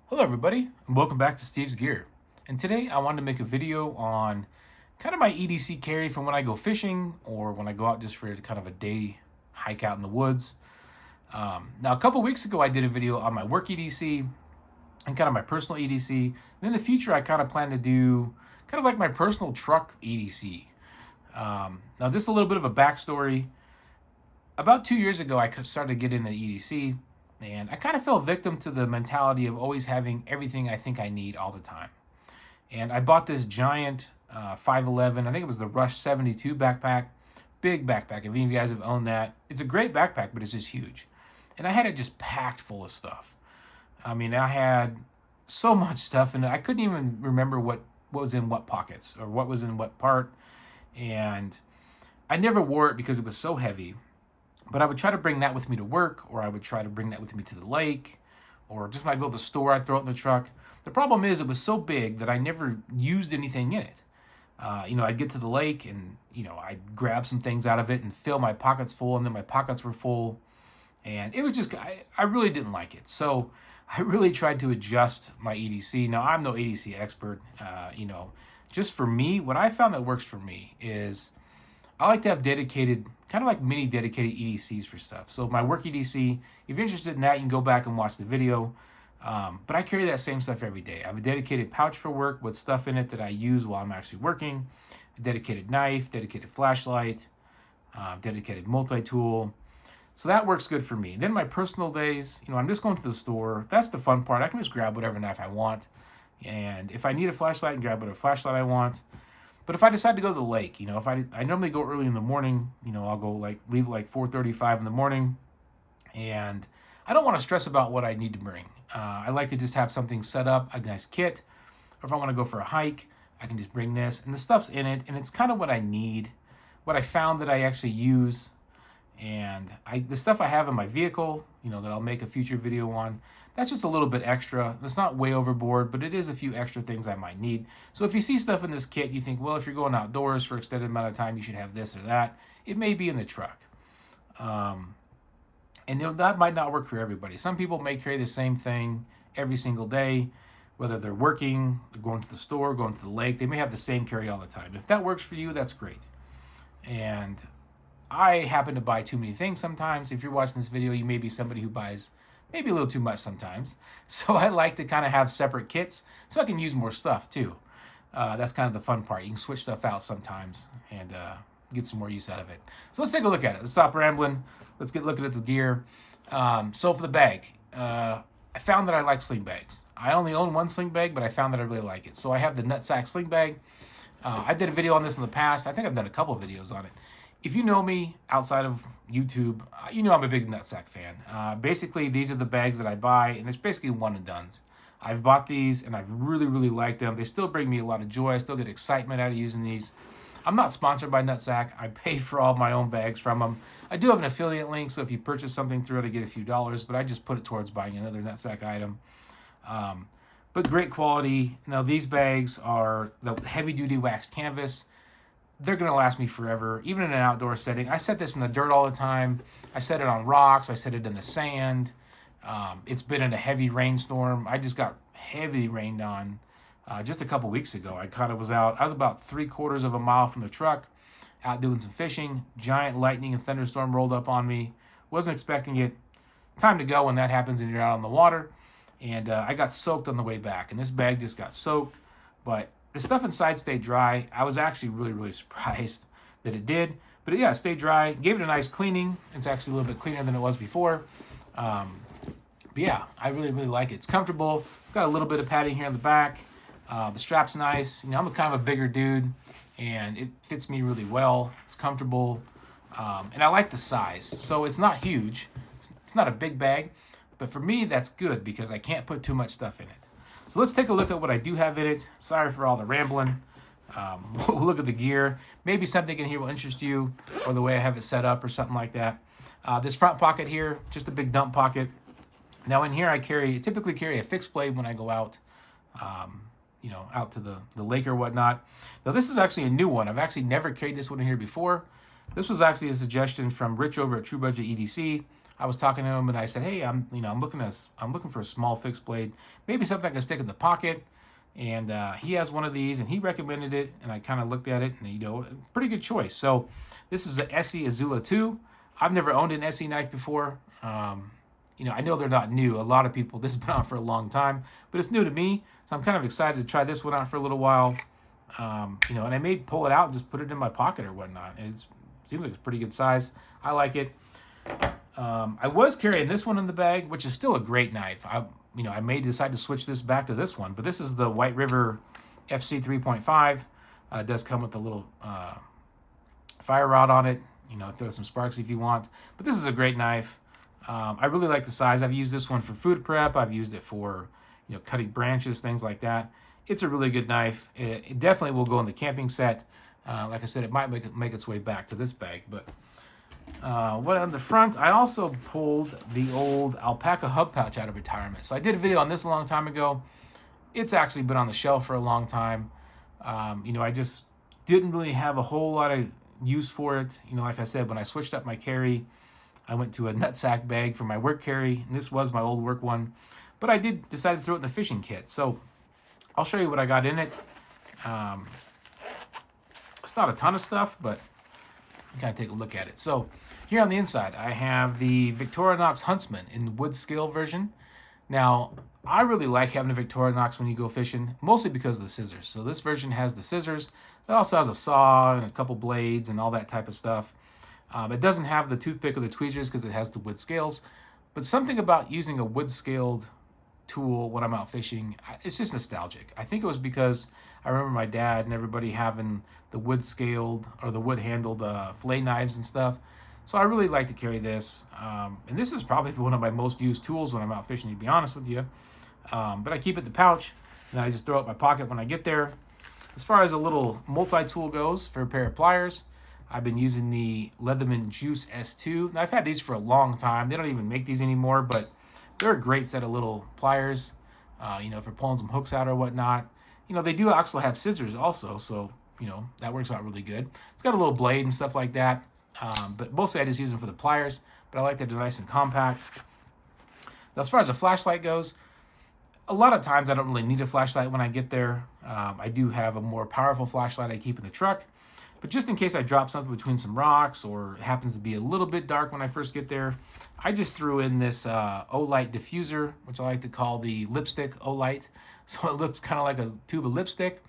Hello everybody, and welcome back to Steve's Gear. And today I wanted to make a video on kind of my EDC carry from when I go fishing or when I go out just for kind of a day hike out in the woods. Now a couple weeks ago I did a video on my work EDC and kind of my personal EDC. And in the future I kind of plan to do kind of like my personal truck EDC. Now just a little bit of a backstory. About 2 years ago I started to get into EDC. And I kind of fell victim to the mentality of always having everything I think I need all the time. And I bought this giant 511, I think it was the Rush 72 backpack, big backpack. If any of you guys have owned that, it's a great backpack, but it's just huge. And I had it just packed full of stuff. I mean, I had so much stuff in it, I couldn't even remember what was in what pockets or what was in what part. And I never wore it because it was so heavy. But I would try to bring that with me to work, or I would try to bring that with me to the lake, or just when I go to the store, I'd throw it in the truck. The problem is it was so big that I never used anything in it. I'd get to the lake and, I'd grab some things out of it and fill my pockets full, and then my pockets were full. And it was just, I really didn't like it. So I really tried to adjust my EDC. Now, I'm no EDC expert. Just for me, what I found that works for me is I like to have dedicated, kind of like mini dedicated EDCs for stuff. So my work EDC, if you're interested in that, you can go back and watch the video. But I carry that same stuff every day. I have a dedicated pouch for work with stuff in it that I use while I'm actually working, a dedicated knife, dedicated flashlight, dedicated multi-tool. So that works good for me. Then my personal days, I'm just going to the store. That's the fun part. I can just grab whatever knife I want. And if I need a flashlight, I can grab whatever flashlight I want. But if I decide to go to the lake, if I normally go early in the morning, I'll go leave at 4:35 in the morning, and I don't want to stress about what I need to bring. I like to just have something set up, a nice kit. Or if I want to go for a hike, I can just bring this, and the stuff's in it, and it's kind of what I need, what I found that I actually use, and the stuff I have in my vehicle, that I'll make a future video on. That's just a little bit extra. It's not way overboard, but it is a few extra things I might need. So if you see stuff in this kit, you think, well, if you're going outdoors for an extended amount of time, you should have this or that. It may be in the truck. That might not work for everybody. Some people may carry the same thing every single day, whether they're working, they're going to the store, going to the lake. They may have the same carry all the time. If that works for you, that's great. And I happen to buy too many things sometimes. If you're watching this video, you may be somebody who buys maybe a little too much sometimes. So I like to kind of have separate kits so I can use more stuff too. That's kind of the fun part. You can switch stuff out sometimes and get some more use out of it. So let's take a look at it. Let's stop rambling. Let's get looking at the gear. So for the bag, I found that I like sling bags. I only own one sling bag, but I found that I really like it. So I have the nutsack sling bag. I did a video on this in the past. I think I've done a couple of videos on it. If you know me outside of YouTube, you know I'm a big nutsack fan. Basically, these are the bags that I buy, and it's basically one and dones. I've bought these, and I've really, really liked them. They still bring me a lot of joy. I still get excitement out of using these. I'm not sponsored by Nutsack. I pay for all my own bags from them. I do have an affiliate link, so if you purchase something through it, I get a few dollars, but I just put it towards buying another Nutsack item. But great quality. Now, these bags are the heavy-duty waxed canvas. They're going to last me forever, even in an outdoor setting. I set this in the dirt all the time. I set it on rocks. I set it in the sand. It's been in a heavy rainstorm. I just got heavily rained on just a couple weeks ago. I was about 3/4 of a mile from the truck, out doing some fishing. Giant lightning and thunderstorm rolled up on me. Wasn't expecting it. Time to go when that happens and you're out on the water. And I got soaked on the way back. And this bag just got soaked. But the stuff inside stayed dry. I was actually really, really surprised that it did. But yeah, it stayed dry. Gave it a nice cleaning. It's actually a little bit cleaner than it was before. But yeah, I really, really like it. It's comfortable. It's got a little bit of padding here in the back. The strap's nice. I'm a kind of a bigger dude, and it fits me really well. It's comfortable. And I like the size. So it's not huge. It's not a big bag. But for me, that's good because I can't put too much stuff in it. So let's take a look at what I do have in it. Sorry for all the rambling. We'll look at the gear. Maybe something in here will interest you, or the way I have it set up or something like that. This front pocket here, just a big dump pocket. Now in here I typically carry a fixed blade when I go out, out to the lake or whatnot. Now this is actually a new one. I've actually never carried this one in here before. This was actually a suggestion from Rich over at True Budget EDC. I was talking to him and I said, hey, I'm looking for a small fixed blade, maybe something I can stick in the pocket. And he has one of these, and he recommended it. And I kind of looked at it, and pretty good choice. So this is the SE Azula 2. I've never owned an SE knife before. I know they're not new. A lot of people, this has been out for a long time, but it's new to me. So I'm kind of excited to try this one out for a little while. And I may pull it out and just put it in my pocket or whatnot. It seems like it's pretty good size. I like it. I was carrying this one in the bag, which is still a great knife. I may decide to switch this back to this one, but this is the White River FC 3.5. It does come with a little fire rod on it. Throw some sparks if you want. But this is a great knife. I really like the size. I've used this one for food prep. I've used it for cutting branches, things like that. It's a really good knife. It definitely will go in the camping set. Like I said, it might make its way back to this bag. But what on the front, I also pulled the old alpaca hub pouch out of retirement. So I did a video on this a long time ago. It's actually been on the shelf for a long time. I just didn't really have a whole lot of use for it. Like I said, when I switched up my carry, I went to a nutsack bag for my work carry, and this was my old work one. But I did decide to throw it in the fishing kit. So I'll show you what I got in it. It's not a ton of stuff, but kind of take a look at it. So here on the inside, I have the Victorinox Huntsman in the wood scale version. Now, I really like having a Victorinox when you go fishing, mostly because of the scissors. So this version has the scissors. It also has a saw and a couple blades and all that type of stuff. It doesn't have the toothpick or the tweezers because it has the wood scales. But something about using a wood scaled tool when I'm out fishing, it's just nostalgic. I think it was because I remember my dad and everybody having the wood scaled or the wood handled fillet knives and stuff. So I really like to carry this. And this is probably one of my most used tools when I'm out fishing, to be honest with you. But I keep it in the pouch, and I just throw it in my pocket when I get there. As far as a little multi-tool goes for a pair of pliers, I've been using the Leatherman Juice S2. Now, I've had these for a long time. They don't even make these anymore, but they're a great set of little pliers, for pulling some hooks out or whatnot. They do actually have scissors also, so, that works out really good. It's got a little blade and stuff like that, but mostly I just use them for the pliers, but I like that they're nice and compact. Now, as far as a flashlight goes, a lot of times I don't really need a flashlight when I get there. I do have a more powerful flashlight I keep in the truck. But just in case I drop something between some rocks or it happens to be a little bit dark when I first get there, I just threw in this O-Light diffuser, which I like to call the lipstick O-Light. So it looks kind of like a tube of lipstick,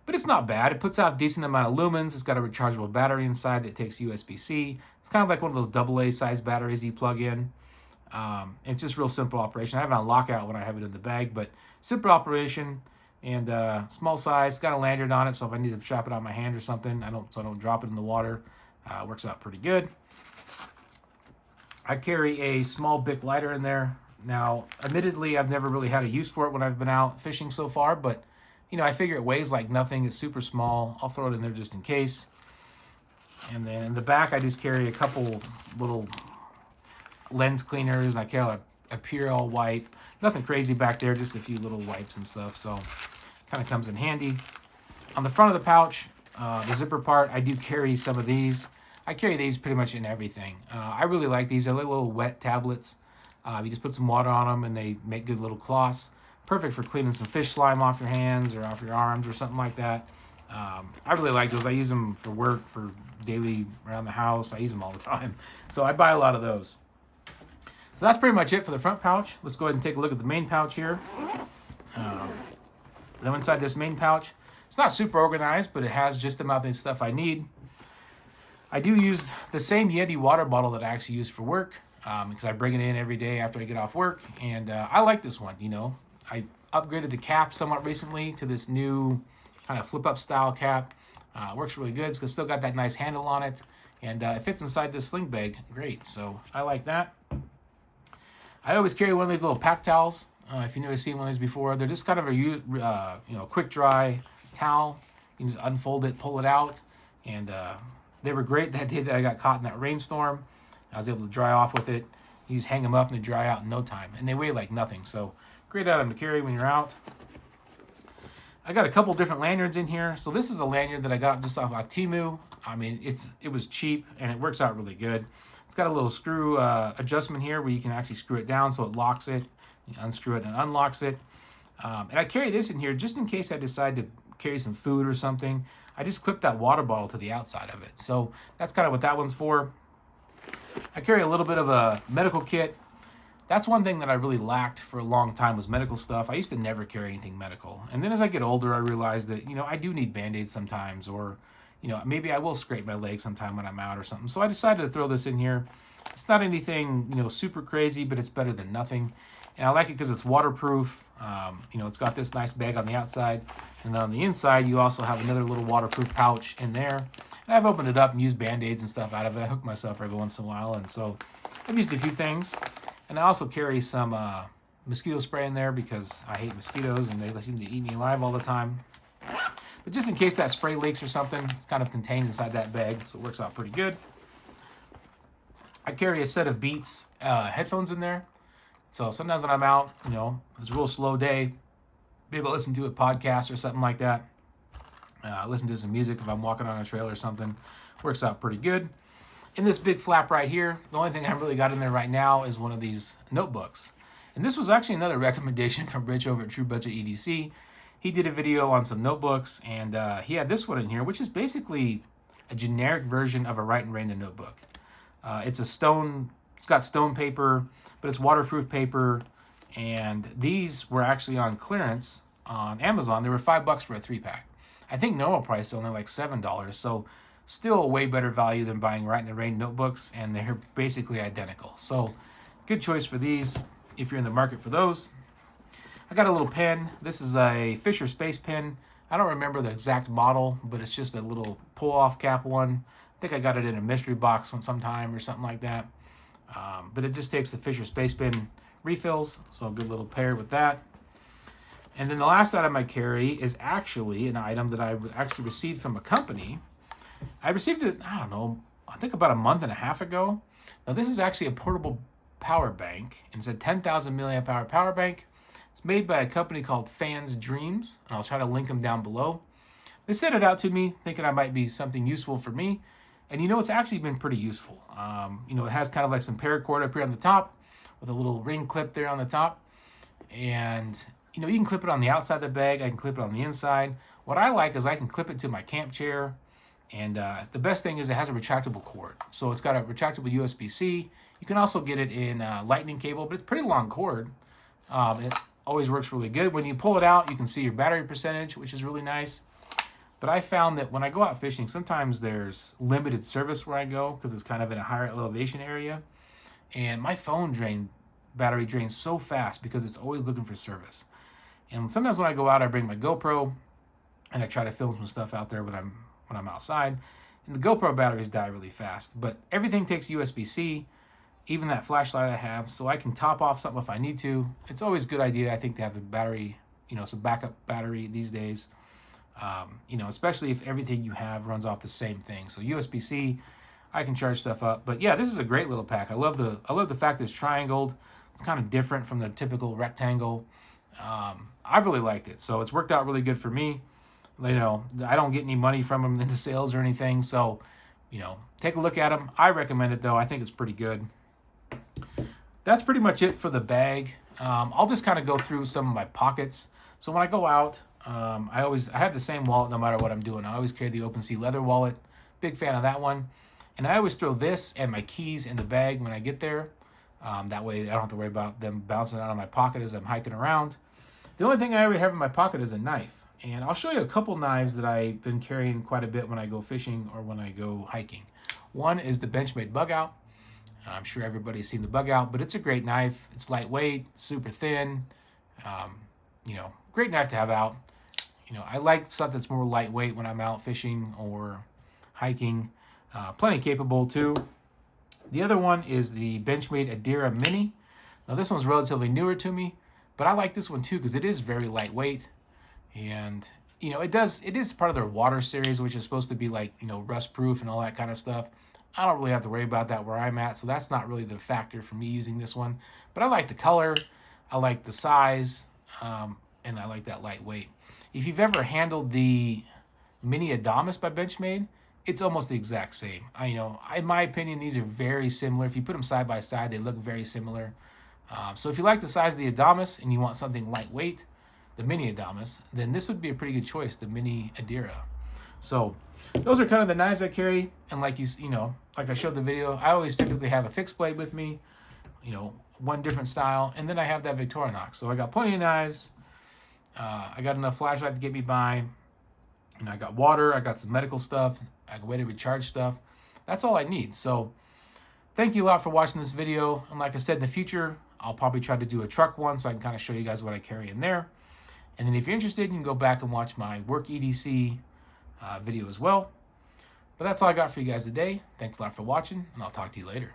but it's not bad. It puts out a decent amount of lumens. It's got a rechargeable battery inside that takes USB-C. It's kind of like one of those AA size batteries you plug in. It's just real simple operation. I have it on lockout when I have it in the bag, but simple operation. And small size, got a lanyard on it, so if I need to strap it on my hand or something, I don't drop it in the water. Works out pretty good. I carry a small Bic lighter in there. Now, admittedly, I've never really had a use for it when I've been out fishing so far, but I figure it weighs like nothing. It's super small. I'll throw it in there just in case. And then in the back, I just carry a couple little lens cleaners. I carry a Purell wipe. Nothing crazy back there, just a few little wipes and stuff, so kind of comes in handy. On the front of the pouch, the zipper part, I do carry some of these. I carry these pretty much in everything. I really like these. They're like little wet tablets. You just put some water on them and they make good little cloths. Perfect for cleaning some fish slime off your hands or off your arms or something like that. I really like those. I use them for work, for daily around the house. I use them all the time. So I buy a lot of those. So that's pretty much it for the front pouch. Let's go ahead and take a look at the main pouch here. Then inside this main pouch, it's not super organized, but it has just the amount of stuff I need. I do use the same Yeti water bottle that I actually use for work because I bring it in every day after I get off work. And I like this one, I upgraded the cap somewhat recently to this new kind of flip-up style cap. Works really good. It's still got that nice handle on it. And it fits inside this sling bag. Great. So I like that. I always carry one of these little pack towels. If you've never seen one of these before, they're just kind of a quick dry towel. You can just unfold it, pull it out, and they were great that day that I got caught in that rainstorm. I was able to dry off with it. You just hang them up and they dry out in no time, and they weigh like nothing. So great item to carry when you're out. I got a couple different lanyards in here. So this is a lanyard that I got just off Temu. I mean, it was cheap and it works out really good. It's got a little screw adjustment here where you can actually screw it down so it locks it. You unscrew it and unlocks it. And I carry this in here just in case I decide to carry some food or something. I just clip that water bottle to the outside of it. So that's kind of what that one's for. I carry a little bit of a medical kit. That's one thing that I really lacked for a long time was medical stuff. I used to never carry anything medical. And then as I get older, I realized that, I do need Band-Aids sometimes, or, maybe I will scrape my leg sometime when I'm out or something. So I decided to throw this in here. It's not anything, super crazy, but it's better than nothing. And I like it because it's waterproof. It's got this nice bag on the outside. And then on the inside, you also have another little waterproof pouch in there. And I've opened it up and used Band-Aids and stuff out of it. I hook myself every once in a while. And so I've used a few things. And I also carry some mosquito spray in there because I hate mosquitoes and they seem to eat me alive all the time. But just in case that spray leaks or something, it's kind of contained inside that bag, so it works out pretty good. I carry a set of Beats headphones in there. So sometimes when I'm out, it's a real slow day, maybe I'll listen to a podcast or something like that. Listen to some music if I'm walking on a trail or something. Works out pretty good. In this big flap right here, the only thing I really got in there right now is one of these notebooks. And this was actually another recommendation from Rich over at True Budget EDC. He did a video on some notebooks, and he had this one in here, which is basically a generic version of a Write and Rain notebook. It's got stone paper, but it's waterproof paper, and these were actually on clearance on Amazon. They were $5 for a 3-pack. I think normal price is only like $7, so still a way better value than buying Write in the Rain notebooks, and they're basically identical. So good choice for these if you're in the market for those. I got a little pen. This is a Fisher Space pen. I don't remember the exact model, but it's just a little pull-off cap one. I think I got it in a mystery box sometime or something like that. But it just takes the Fisher Space pen refills, so a good little pair with that. And then the last item I carry is actually an item that I actually received from a company. I received it, I think about a month and a half ago. Now this is actually a portable power bank, and it's a 10,000 milliamp hour power bank. It's made by a company called Fans Dreams, and I'll try to link them down below. They sent it out to me thinking I might be something useful for me. And it's actually been pretty useful. It has kind of like some paracord up here on the top with a little ring clip there on the top. And, you can clip it on the outside of the bag. I can clip it on the inside. What I like is I can clip it to my camp chair. And the best thing is it has a retractable cord. So it's got a retractable USB-C. You can also get it in lightning cable, but it's a pretty long cord. It always works really good. When you pull it out, you can see your battery percentage, which is really nice. But I found that when I go out fishing, sometimes there's limited service where I go because it's kind of in a higher elevation area. And my phone battery drains so fast because it's always looking for service. And sometimes when I go out, I bring my GoPro and I try to film some stuff out there when I'm outside. And the GoPro batteries die really fast. But everything takes USB-C, even that flashlight I have, so I can top off something if I need to. It's always a good idea, I think, to have a battery, some backup battery these days. Especially if everything you have runs off the same thing. So USB-C, I can charge stuff up. But yeah, this is a great little pack. I love the fact that it's triangled. It's kind of different from the typical rectangle. I really liked it. So it's worked out really good for me. I don't get any money from them into sales or anything. So, take a look at them. I recommend it though. I think it's pretty good. That's pretty much it for the bag. I'll just kind of go through some of my pockets. So when I go out, I have the same wallet no matter what I'm doing. I always carry the Open Sea leather wallet. Big fan of that one. And I always throw this and my keys in the bag when I get there. That way I don't have to worry about them bouncing out of my pocket as I'm hiking around. The only thing I ever have in my pocket is a knife. And I'll show you a couple knives that I've been carrying quite a bit when I go fishing or when I go hiking. One is the Benchmade Bug Out. I'm sure everybody's seen the Bug Out, but it's a great knife. It's lightweight, super thin. Great knife to have out. I like stuff that's more lightweight when I'm out fishing or hiking. Plenty capable too. The other one is the Benchmade Adira Mini. Now this one's relatively newer to me, but I like this one too because it is very lightweight. And, it is part of their water series, which is supposed to be like, rust proof and all that kind of stuff. I don't really have to worry about that where I'm at. So that's not really the factor for me using this one, but I like the color. I like the size. And I like that lightweight. If you've ever handled the Mini Adamas by Benchmade, it's almost the exact same. In my opinion, these are very similar. If you put them side by side, they look very similar. So if you like the size of the Adamas and you want something lightweight, the mini Adamas, then this would be a pretty good choice, the mini Adira. So those are kind of the knives I carry. And like like I showed the video, I always typically have a fixed blade with me, one different style, and then I have that Victorinox. So I got plenty of knives. I got enough flashlight to get me by. I got water, I got some medical stuff, I got way to recharge stuff. That's all I need. So thank you a lot for watching this video. And like I said, in the future, I'll probably try to do a truck one so I can kind of show you guys what I carry in there. And then if you're interested, you can go back and watch my work EDC video as well. But that's all I got for you guys today. Thanks a lot for watching, and I'll talk to you later.